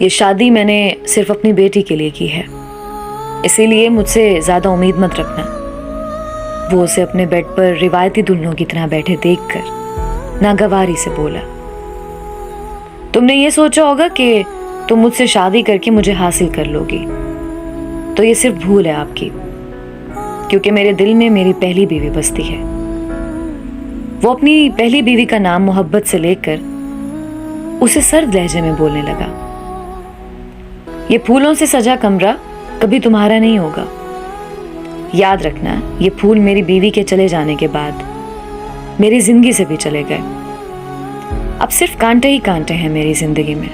ये शादी मैंने सिर्फ अपनी बेटी के लिए की है, इसीलिए मुझसे ज़्यादा उम्मीद मत रखना। वो उसे अपने बेड पर रिवायती दुल्हनों की तरह बैठे देखकर नागवारी से बोला, तुमने ये सोचा होगा कि तुम मुझसे शादी करके मुझे हासिल कर लोगी, तो ये सिर्फ भूल है आपकी, क्योंकि मेरे दिल में मेरी पहली बीवी बसती है। वो अपनी पहली बीवी का नाम मोहब्बत से लेकर उसे सर्द लहजे में बोलने लगा। ये फूलों से सजा कमरा कभी तुम्हारा नहीं होगा। याद रखना, ये फूल मेरी बीवी के चले जाने के बाद मेरी जिंदगी से भी चले गए। अब सिर्फ कांटे ही कांटे हैं मेरी जिंदगी में।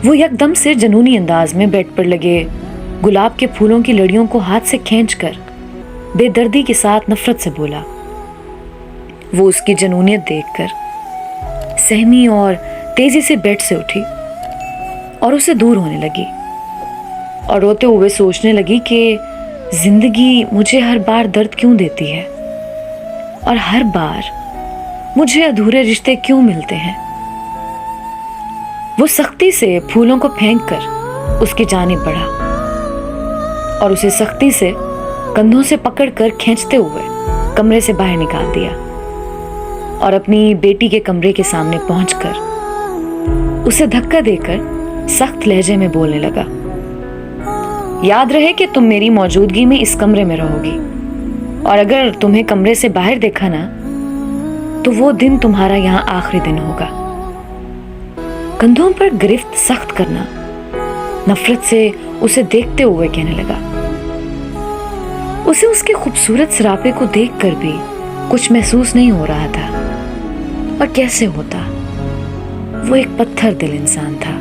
वो एकदम से जनूनी अंदाज में बेड पर लगे गुलाब के फूलों की लड़ियों को हाथ से खींचकर बेदर्दी के साथ नफरत से बोला। वो उसकी जनूनियत देखकर सहमी और तेजी से बेड से उठी और उसे दूर होने लगी और रोते हुए सोचने लगी कि जिंदगी मुझे हर बार दर्द क्यों देती है और हर बार मुझे अधूरे रिश्ते क्यों मिलते हैं। वो सख्ती से फूलों को फेंककर उसकी जानिब बढ़ा और उसे सख्ती से कंधों से पकड़कर खींचते हुए कमरे से बाहर निकाल दिया और अपनी बेटी के कमरे के सामने पहुंचकर उसे धक्का देकर सख्त लहजे में बोलने लगा, याद रहे कि तुम मेरी मौजूदगी में इस कमरे में रहोगी और अगर तुम्हें कमरे से बाहर देखा ना तो वो दिन तुम्हारा यहां आखिरी दिन होगा। कंधों पर गिरफ्त सख्त करना नफरत से उसे देखते हुए कहने लगा। उसे उसके खूबसूरत सरापे को देखकर भी कुछ महसूस नहीं हो रहा था, और कैसे होता, वो एक पत्थर दिल इंसान था।